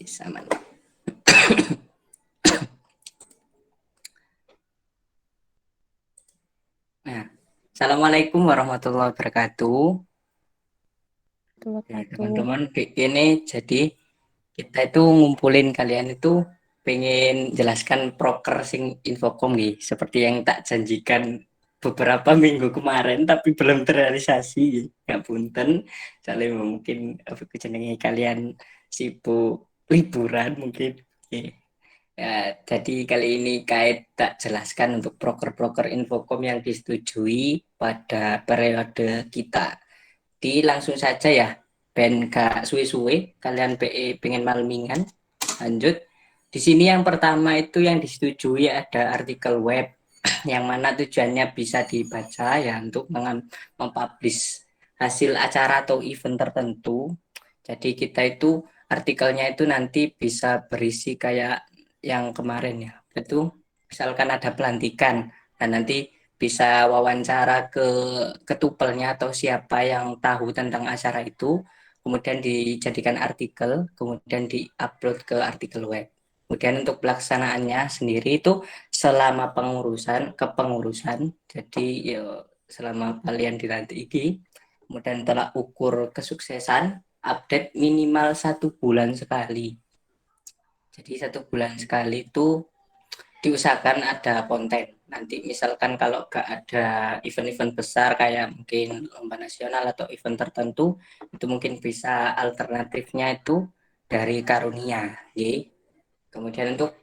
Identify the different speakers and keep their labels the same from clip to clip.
Speaker 1: Sama. Nah, Assalamualaikum warahmatullahi wabarakatuh. Ya,
Speaker 2: Wabarakatuh.
Speaker 1: teman-teman, ini jadi kita itu ngumpulin kalian itu pengen jelaskan proker sing infokom nih, seperti yang tak janjikan beberapa minggu kemarin tapi belum terrealisasi. Nggak punten, soalnya mungkin apa kejenenge kalian sibuk liburan mungkin. Oke. Ya, jadi kali ini kait tak jelaskan untuk proker-proker infokom yang disetujui pada periode kita. Di langsung saja ya, ben gak suwe-suwe, kalian PE pengen malmingan. Lanjut. Di sini yang pertama itu yang disetujui ada artikel web yang mana tujuannya bisa dibaca ya untuk mempublish hasil acara atau event tertentu. Jadi kita itu artikelnya itu nanti bisa berisi kayak yang kemarin ya. Itu misalkan ada pelantikan dan nanti bisa wawancara ke ketupelnya atau siapa yang tahu tentang acara itu, kemudian dijadikan artikel, kemudian diupload ke artikel web. Kemudian untuk pelaksanaannya sendiri itu selama kepengurusan, jadi ya, selama kalian dilantik ini, kemudian telah ukur kesuksesan, update minimal 1 bulan sekali. Jadi 1 bulan sekali itu diusahakan ada konten. Nanti misalkan kalau nggak ada event-event besar kayak mungkin lomba nasional atau event tertentu, itu mungkin bisa alternatifnya itu dari Karunia. Jadi, kemudian untuk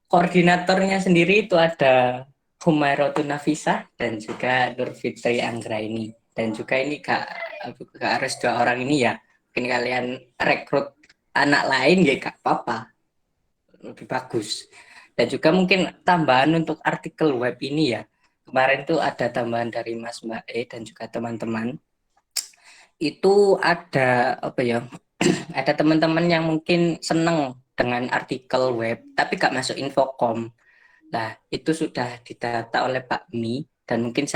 Speaker 1: koordinatornya sendiri itu ada Humairotun Nafisa dan juga Nur Fitri Anggraini. Dan juga ini gak harus 2 orang ini ya. Mungkin kalian rekrut anak lain ya gak apa-apa. Lebih bagus. Dan juga mungkin tambahan untuk artikel web ini ya. Kemarin tuh ada tambahan dari Mas Mbak E dan juga teman-teman. Itu ada apa ya? Ada teman-teman yang mungkin seneng dengan artikel web tapi gak masuk infokom. Nah, itu sudah didata oleh Pak Mi dan mungkin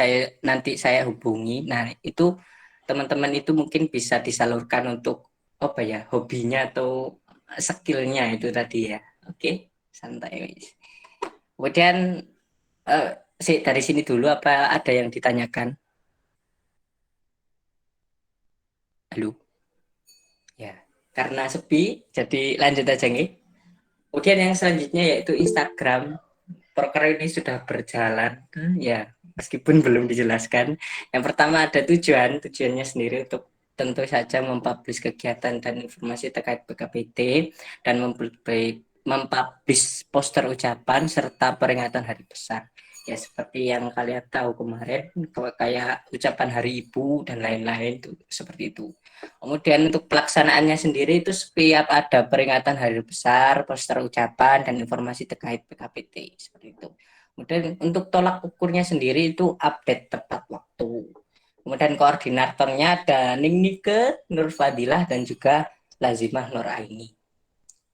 Speaker 1: nanti saya hubungi. Nah, itu teman-teman itu mungkin bisa disalurkan untuk apa ya, hobinya atau skillnya itu tadi ya. Oke, santai. Kemudian dari sini dulu apa ada yang ditanyakan? Halo. Ya, karena sepi, jadi lanjut aja nih. Kemudian yang selanjutnya yaitu Instagram. Proker ini sudah berjalan, ya meskipun belum dijelaskan. Yang pertama ada tujuannya sendiri untuk tentu saja mempublish kegiatan dan informasi terkait PKPT dan mempublish poster ucapan serta peringatan hari besar. Ya seperti yang kalian tahu kemarin, kayak ucapan Hari Ibu dan lain-lain itu seperti itu. Kemudian untuk pelaksanaannya sendiri itu setiap ada peringatan hari besar, poster ucapan, dan informasi terkait PKPT. Seperti itu. Kemudian untuk tolak ukurnya sendiri itu update tepat waktu. Kemudian koordinatornya ada Ningnike, Nur Fadilah, dan juga Lazimah Nur Aini.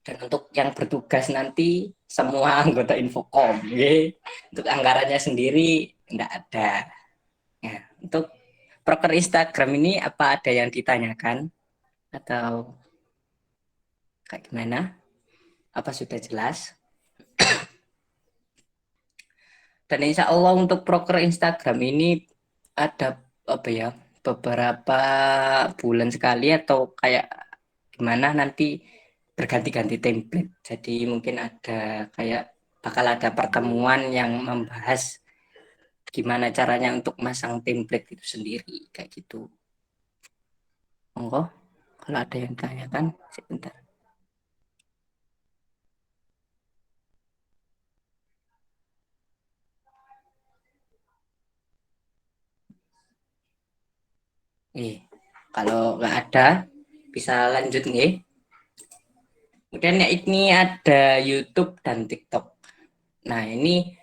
Speaker 1: Dan untuk yang bertugas nanti semua anggota Infokom. Ya. Untuk anggarannya sendiri tidak ada. Ya, untuk proker Instagram ini apa ada yang ditanyakan? Atau kayak gimana? Apa sudah jelas? Dan insya Allah untuk proker Instagram ini ada apa ya beberapa bulan sekali atau kayak gimana nanti berganti-ganti template. Jadi mungkin ada kayak bakal ada pertemuan yang membahas gimana caranya untuk masang template itu sendiri kayak gitu. Monggo kalau ada yang tanyakan sebentar. Kalau nggak ada bisa lanjut nih. Kemudian ya ini ada YouTube dan TikTok. Nah ini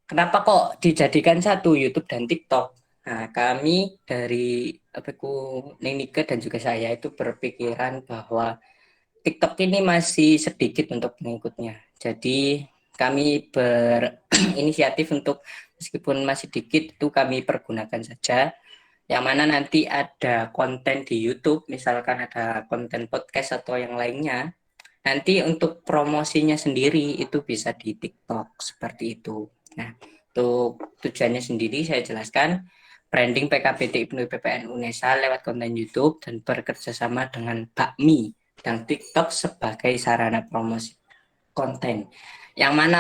Speaker 1: kenapa kok dijadikan satu YouTube dan TikTok? Nah kami dari Nenike dan juga saya itu berpikiran bahwa TikTok ini masih sedikit untuk pengikutnya. Jadi kami berinisiatif untuk meskipun masih sedikit itu kami pergunakan saja. Yang mana nanti ada konten di YouTube, misalkan ada konten podcast atau yang lainnya. Nanti untuk promosinya sendiri itu bisa di TikTok seperti itu. Nah, untuk tujuannya sendiri saya jelaskan branding PKBT IPNU PPN UNESA lewat konten YouTube dan bekerjasama dengan Bakmi dan TikTok sebagai sarana promosi konten. Yang mana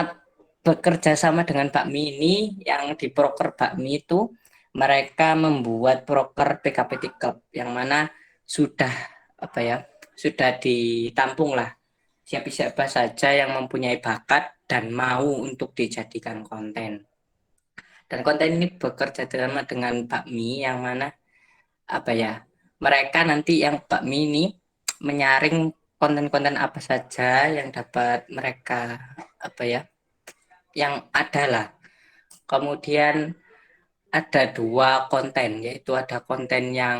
Speaker 1: bekerja sama dengan Bakmi ini, yang di proker Bakmi itu mereka membuat proker PKBT Club yang mana sudah apa ya, sudah ditampung lah siapa-siapa saja yang mempunyai bakat dan mau untuk dijadikan konten. Dan konten ini bekerja sama dengan Bakmi yang mana apa ya, mereka nanti yang Bakmi ini menyaring konten-konten apa saja yang dapat mereka apa ya, yang ada lah. Kemudian ada dua konten, yaitu ada konten yang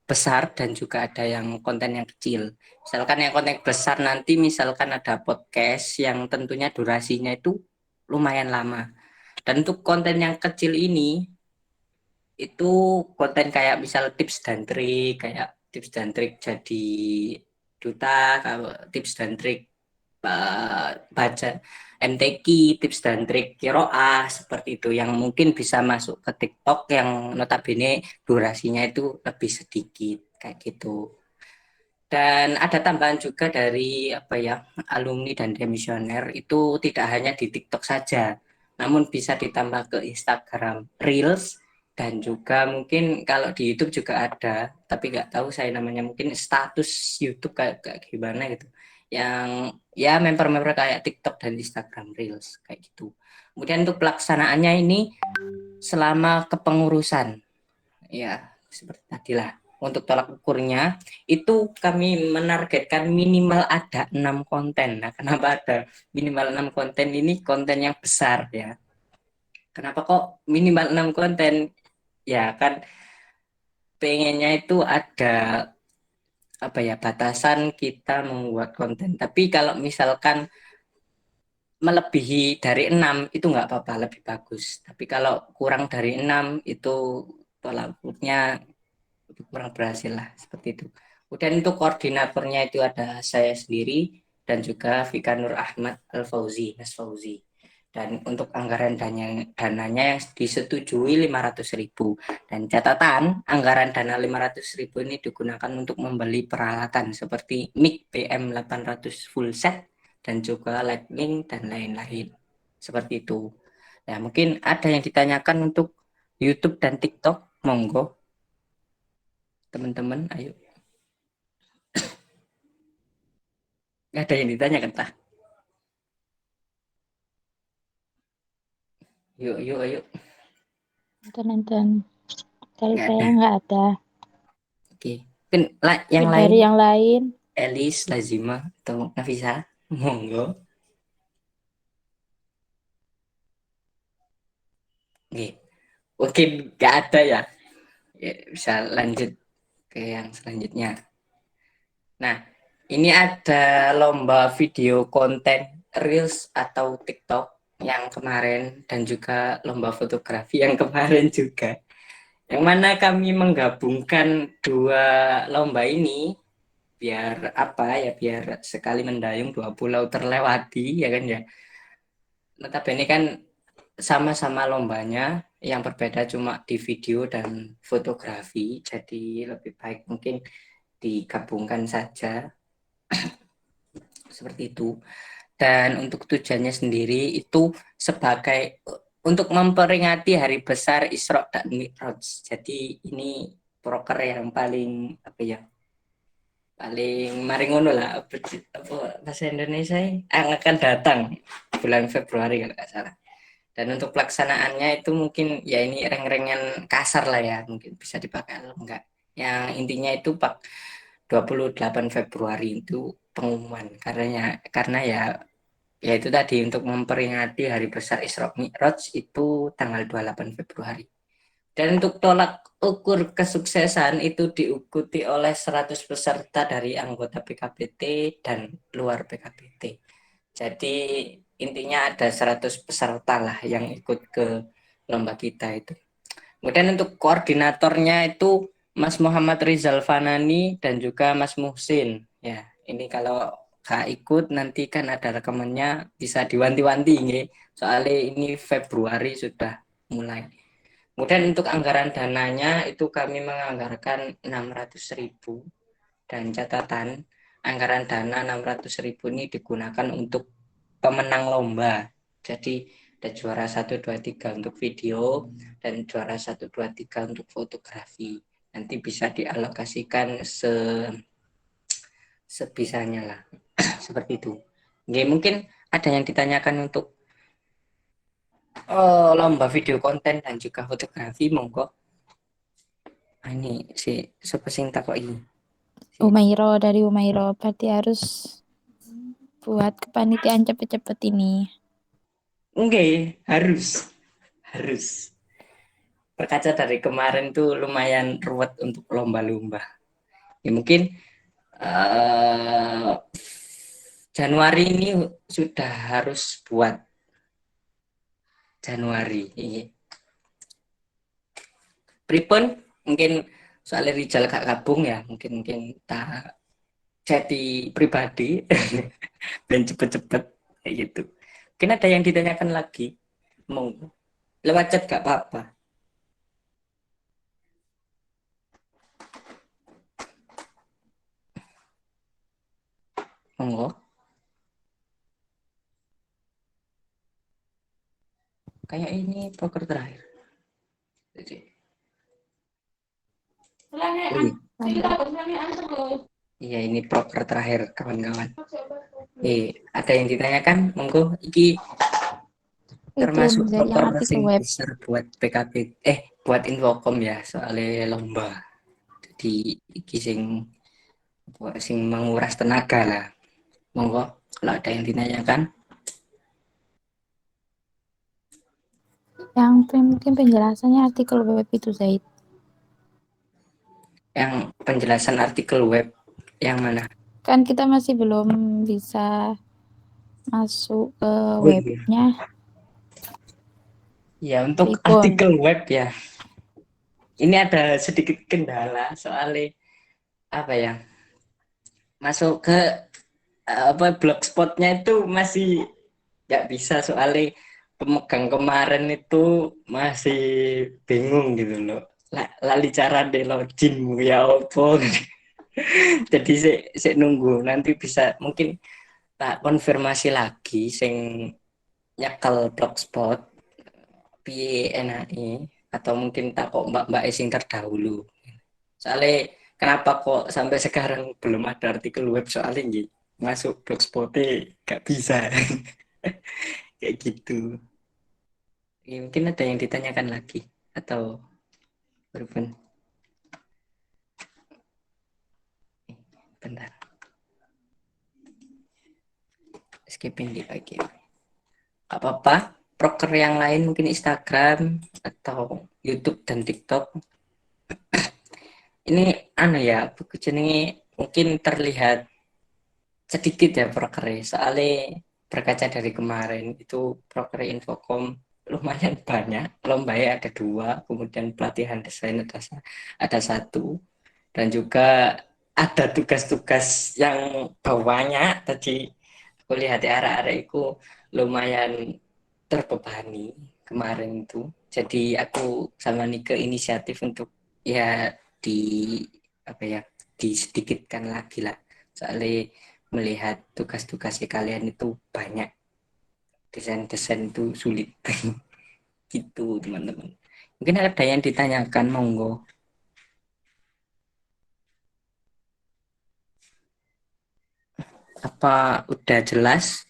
Speaker 1: besar dan juga ada yang konten yang kecil. Misalkan yang konten besar nanti misalkan ada podcast yang tentunya durasinya itu lumayan lama. Dan untuk konten yang kecil ini itu konten kayak misal tips dan trik, kayak tips dan trik jadi duta, tips dan trik baca MTQ, tips dan trik kiroah seperti itu yang mungkin bisa masuk ke TikTok yang notabene durasinya itu lebih sedikit kayak gitu. Dan ada tambahan juga dari apa ya, alumni dan demisioner itu tidak hanya di TikTok saja, namun bisa ditambah ke Instagram Reels dan juga mungkin kalau di YouTube juga ada, tapi nggak tahu saya namanya, mungkin status YouTube kayak gimana gitu. Yang ya member-member kayak TikTok dan Instagram Reels kayak gitu. Kemudian untuk pelaksanaannya ini selama kepengurusan, ya seperti tadi lah. Untuk tolak ukurnya itu kami menargetkan minimal ada 6 konten. Nah, kenapa ada minimal 6 konten ini? Konten yang besar ya. Kenapa kok minimal 6 konten? Ya kan pengennya itu ada apa ya, batasan kita membuat konten. Tapi kalau misalkan melebihi dari 6 itu nggak apa-apa, lebih bagus. Tapi kalau kurang dari 6 itu tolak ukurnya kurang berhasil lah seperti itu. Kemudian untuk koordinatornya itu ada saya sendiri dan juga Vika Nur Ahmad Al Fauzi, Mas Fauzi. Dan untuk anggaran dananya yang disetujui 500.000. Dan catatan anggaran dana 500.000 ini digunakan untuk membeli peralatan seperti mic BM800 full set dan juga lightning dan lain-lain. Seperti itu. Ya, mungkin ada yang ditanyakan untuk YouTube dan TikTok, monggo teman-teman, ayo. Nggak ada yang ditanyakan, tah. Yuk, yuk, ayo.
Speaker 2: Nonton. Dari
Speaker 1: Nggak
Speaker 2: saya
Speaker 1: ada.
Speaker 2: nggak ada.
Speaker 1: Oke. Mungkin yang
Speaker 2: Mungkin
Speaker 1: lain,
Speaker 2: dari yang lain.
Speaker 1: Elis, Lazima, atau Nafisa, monggo. Oke. Mungkin nggak ada ya. Ya, bisa lanjut ke yang selanjutnya. Nah, ini ada lomba video konten Reels atau TikTok yang kemarin dan juga lomba fotografi yang kemarin juga. Yang mana kami menggabungkan dua lomba ini biar apa ya, biar sekali mendayung dua pulau terlewati ya kan ya. Notabene kan sama-sama lombanya, yang berbeda cuma di video dan fotografi, jadi lebih baik mungkin digabungkan saja seperti itu. Dan untuk tujuannya sendiri itu sebagai untuk memperingati hari besar Isra dan Mi'raj. Jadi ini proker yang paling apa ya, paling maringono lah apa bahasa Indonesia yang akan datang bulan Februari kalau nggak salah. Dan untuk pelaksanaannya itu mungkin ya ini reng-rengan kasar lah ya, mungkin bisa dipakai atau enggak. Yang intinya itu Pak 28 Februari itu pengumuman karena ya itu tadi untuk memperingati hari besar Isra Mi'raj itu tanggal 28 Februari. Dan untuk tolak ukur kesuksesan itu diikuti oleh 100 peserta dari anggota PKBT dan luar PKBT. Jadi intinya ada 100 peserta lah yang ikut ke lomba kita itu. Kemudian untuk koordinatornya itu Mas Muhammad Rizal Fanani dan juga Mas Muhsin. Ya, ini kalau Kak ikut nanti kan ada rekamannya bisa diwanti-wanti nggih. Soalnya ini Februari sudah mulai. Kemudian untuk anggaran dananya itu kami menganggarkan 600.000 dan catatan anggaran dana 600.000 ini digunakan untuk pemenang lomba. Jadi ada juara 1, 2, 3 untuk video dan juara 1, 2, 3 untuk fotografi. Nanti bisa dialokasikan sebisanya lah. Seperti itu. Oke, mungkin ada yang ditanyakan untuk lomba video konten dan juga fotografi, monggo. Ah, ini si siapa sing takok ini? Si.
Speaker 2: Umairo, dari Umairo berarti harus buat kepanitiaan cepet-cepet ini.
Speaker 1: Oke, harus. Berkaca dari kemarin tuh lumayan ruwet untuk lomba-lomba. Ya, mungkin uh, Januari ini sudah harus buat Januari. Iya. Pripun mungkin soalnya Rijal gak gabung ya, mungkin tak jadi pribadi dan cepet-cepet kayak gitu. Mungkin ada yang ditanyakan lagi, mau lewat chat gak apa-apa, monggo. Kayak ini poker terakhir. Jadi, iya ini proker terakhir kawan-kawan. Ada yang ditanyakan, monggo. Iki
Speaker 2: Itu
Speaker 1: termasuk
Speaker 2: dari yang
Speaker 1: proker
Speaker 2: artikel
Speaker 1: sing
Speaker 2: web.
Speaker 1: besar buat PKP, buat Infokom ya, soalnya lomba. Jadi iki sing menguras tenaga lah. Monggo, kalau ada yang ditanyakan.
Speaker 2: Yang mungkin penjelasannya artikel web itu Zaid.
Speaker 1: Yang penjelasan artikel web yang mana?
Speaker 2: Kan kita masih belum bisa masuk ke
Speaker 1: Oh iya.
Speaker 2: webnya.
Speaker 1: Ya, untuk
Speaker 2: Pripun.
Speaker 1: artikel web ya. Ini ada sedikit kendala soalnya apa ya? Masuk ke apa blogspotnya itu masih nggak bisa soalnya pemegang kemarin itu masih bingung gitu loh. Lali cara de login ya opo. Jadi saya nunggu nanti bisa mungkin tak konfirmasi lagi sing nyekel blogspot PNAI atau mungkin tak kok mbak-mbak sing terdahulu. Soalnya kenapa kok sampai sekarang belum ada artikel web soalnya gitu. Masuk blogspotnya nggak bisa. Kayak gitu. Ya, mungkin ada yang ditanyakan lagi atau berpun. Bentar. Skipping di pagi. Gak apa-apa. Proker yang lain mungkin Instagram atau YouTube dan TikTok. Ini ya, buku jenenge mungkin terlihat sedikit ya prokernya. Soalnya berkaca dari kemarin itu proker Infokom lumayan banyak. Lombanya ada 2, kemudian pelatihan desain ada 1, dan juga ada tugas-tugas yang banyak. Tadi aku lihat di arah-arah itu lumayan terbebani kemarin itu. Jadi aku sama Nike inisiatif untuk ya di apa ya disedikitkan lagi lah. Soalnya melihat tugas-tugasnya kalian itu banyak, desain-desain itu sulit. Gitu teman-teman. Mungkin ada yang ditanyakan, monggo. Apa udah jelas?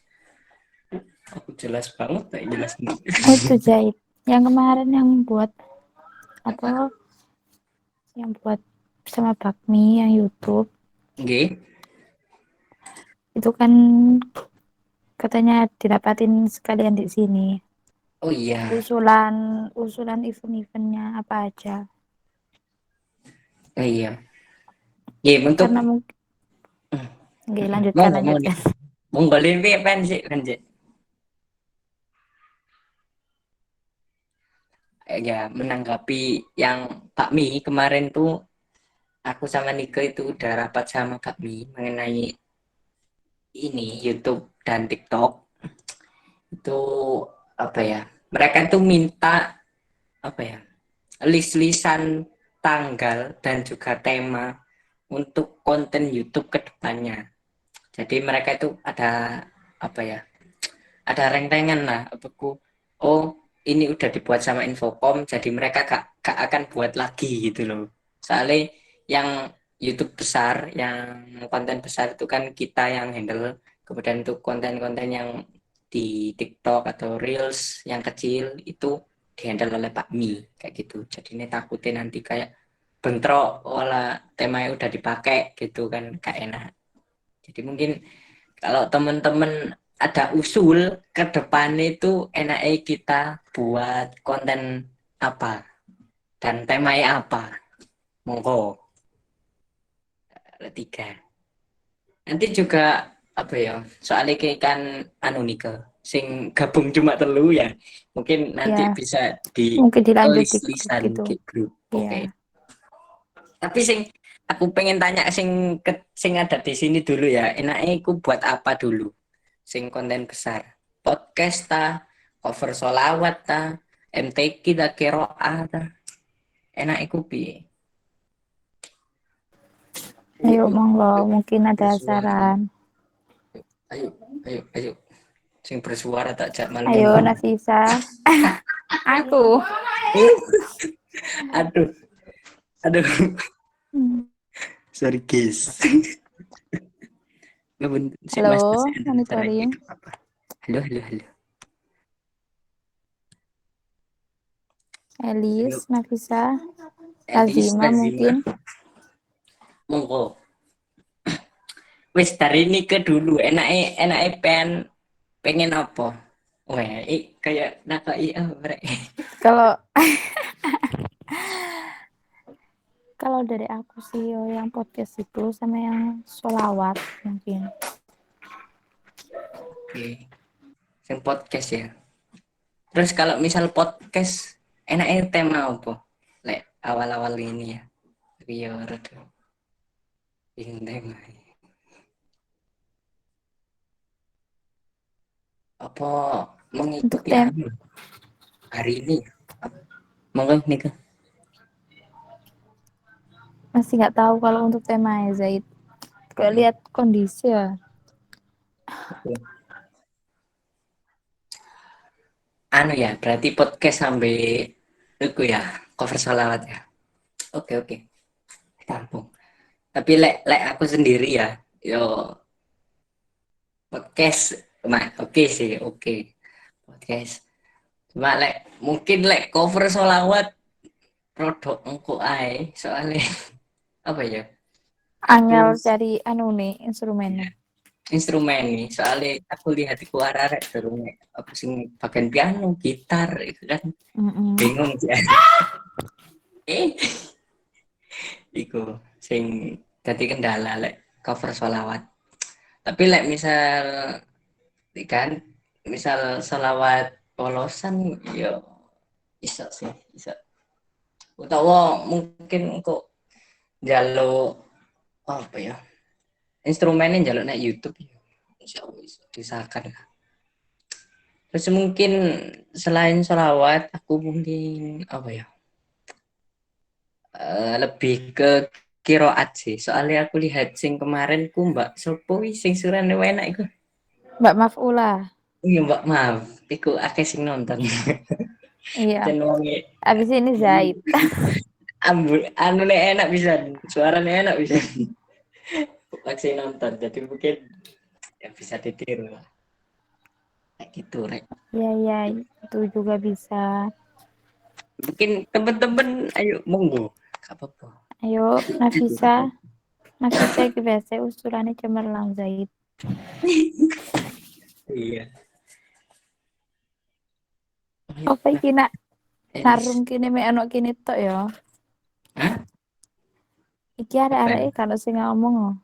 Speaker 1: Aku jelas banget, tak jelas nih.
Speaker 2: Itu Zaid. Yang kemarin yang buat apa? Yang buat sama Bakmi yang YouTube.
Speaker 1: Oke.
Speaker 2: Itu kan katanya didapatin sekalian di sini.
Speaker 1: Oh iya.
Speaker 2: Usulan event-eventnya apa aja.
Speaker 1: Oh iya. Ya, untuk
Speaker 2: Karena mungkin Oke, lanjutkan
Speaker 1: monggo monggo
Speaker 2: lanjutkan.
Speaker 1: monggo lebih apa sih lanjut. Ya, menanggapi yang Pak Mi kemarin tuh aku sama Nike itu udah rapat sama Kak Mi mengenai ini YouTube dan TikTok itu apa ya? Mereka tuh minta apa ya? List-listan tanggal dan juga tema untuk konten YouTube ke depannya. Jadi mereka itu ada apa ya? Ada rentengan lah aku. Oh, ini udah dibuat sama Infocom, jadi mereka gak akan buat lagi gitu loh. Soalnya yang YouTube besar, yang konten besar itu kan kita yang handle. Kemudian untuk konten-konten yang di TikTok atau Reels yang kecil itu dihandle oleh Pak Mi kayak gitu. Jadi ini takutnya nanti kayak bentrok, wala temanya udah dipakai gitu kan, gak enak. Jadi mungkin kalau teman-teman ada usul ke depan itu enaknya kita buat konten apa dan temanya apa. Monggo tiga. Nanti juga apa ya? Soalnya kayak kan anu nih ke sing gabung cuma telu ya. Mungkin nanti
Speaker 2: Ya,
Speaker 1: bisa di
Speaker 2: mungkin dilanjut di grup
Speaker 1: list-listan
Speaker 2: gitu.
Speaker 1: ke grup. Oke. Okay.
Speaker 2: Iya.
Speaker 1: Tapi sing aku pengen tanya sing ada di sini dulu ya. Enaknya aku buat apa dulu? Sing konten besar. Podcast ta, cover solawat ta, MTQ ta, Keroa ta. Enak iku piye? Ayo,
Speaker 2: Ayo
Speaker 1: ayo,
Speaker 2: monggo,
Speaker 1: ayo,
Speaker 2: mungkin ada
Speaker 1: bersuara.
Speaker 2: saran.
Speaker 1: Ayo, ayo, ayo. Sing bersuara tak jak
Speaker 2: Ayo
Speaker 1: malu-malu.
Speaker 2: Nafisa. Aku.
Speaker 1: Aduh, aduh.
Speaker 2: Hmm.
Speaker 1: Sorry guys. Si
Speaker 2: Halo,
Speaker 1: Mas saya antara
Speaker 2: monitoring.
Speaker 1: gitu apa? Halo, halo, halo.
Speaker 2: Elis,
Speaker 1: Halo.
Speaker 2: Nafisa,
Speaker 1: Elis
Speaker 2: Lazima
Speaker 1: Nazima.
Speaker 2: mungkin.
Speaker 1: Monggo. Wis dari ini ke dulu. Enaknya pengen apa? Wah, kayak nakal iya mereka.
Speaker 2: Kalau kalau dari aku sih yang podcast itu sama yang solawat mungkin.
Speaker 1: Oke, yang podcast ya. Terus kalau misal podcast, enaknya tema apa? Lek awal-awal ini ya. Tapi ya rada bingung tema. Apa
Speaker 2: Untuk
Speaker 1: mengikuti
Speaker 2: tem
Speaker 1: anu hari ini? Monggo nih ke.
Speaker 2: masih nggak tahu kalau untuk tema ya Zaid. Kalau lihat kondisi ya.
Speaker 1: Oke. Anu ya, berarti podcast sampai itu ya, cover salawat ya. Oke, oke. Tampung. Tapi lek aku sendiri ya, yo podcast, oke sih, oke. Podcast. Cuma mungkin cover solawat produk engko ae soalnya apa ya? Aku
Speaker 2: Angel cari anu nih instrumennya.
Speaker 1: ya, instrumen nih soalnya aku lihat iku arek durung apa sing bagian piano, gitar itu kan
Speaker 2: Mm-mm.
Speaker 1: bingung sih. Eh, iku sing jadi kendala cover solawat. Tapi misal kan misal solawat polosan yo iso sih, iso. Utawa mungkin kok jaluk apa ya? Instrumennya jaluk naik YouTube ya. Insya Allah disahkan. Terus mungkin selain sholawat, aku mungkin apa ya? Lebih ke kiroat sih. Soalnya aku lihat sing kemarin ku Mbak Sopo sing surane enak iku.
Speaker 2: Mbak Mafula.
Speaker 1: Iya Mbak, maaf. Iku akeh sing nonton.
Speaker 2: Iya.
Speaker 1: Dan wonge
Speaker 2: Habis ini Zaid.
Speaker 1: ambul anu enak bisa, suaranya enak bisa. Akeh nonton. Jadi mungkin ya bisa ditiru lah. Kayak gitu, Rek.
Speaker 2: Iya, iya, itu juga bisa.
Speaker 1: Mungkin temen-temen ayo monggo. Gak apa-apa.
Speaker 2: Ayo Nafisa. Nafisa iki biasa usulannya cemerlang Zaid.
Speaker 1: Iya.
Speaker 2: Apa iki nak narum
Speaker 1: Elis.
Speaker 2: kini mek ana kini tok ya.
Speaker 1: Hah?
Speaker 2: Iki
Speaker 1: Apa?
Speaker 2: arek-arek kalau sing ngomong. Oh.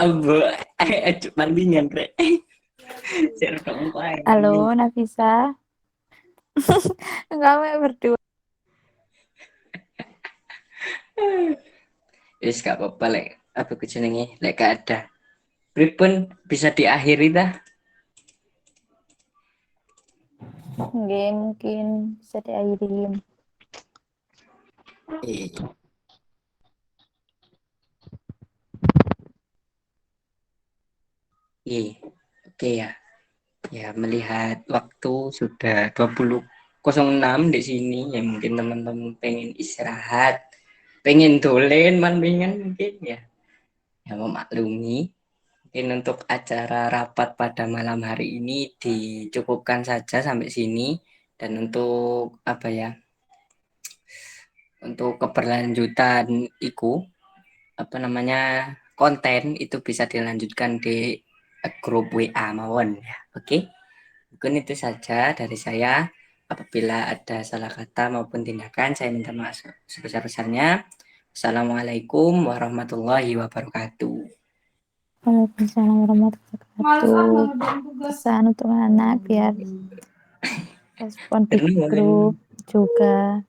Speaker 1: Ambo, bandingan rek. Saya kamu
Speaker 2: Halo
Speaker 1: bandingin.
Speaker 2: Nafisa. Kamu berdua.
Speaker 1: Wis gak apa-apa lek. apa ku jenenge lek gak ada pripun bisa diakhiri dah.
Speaker 2: Nggih, mungkin bisa diakhirin.
Speaker 1: Eh, oke ya. Ya, melihat waktu sudah 20.06 di sini, ya mungkin teman-teman pengen istirahat, pengen dolen, mendingan mungkin ya. Ya memaklumi. Mungkin untuk acara rapat pada malam hari ini dicukupkan saja sampai sini. Dan untuk apa ya? Untuk keberlanjutan iku apa namanya konten itu bisa dilanjutkan di grup WA mawon ya. Oke. Mungkin itu saja dari saya. Apabila ada salah kata maupun tindakan, saya minta maaf sebesar-besarnya. Assalamualaikum warahmatullahi wabarakatuh.
Speaker 2: Waalaikumsalam warahmatullahi wabarakatuh. Pesan untuk anak biar respon di
Speaker 1: Karena
Speaker 2: grup juga.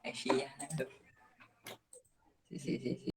Speaker 1: Asia.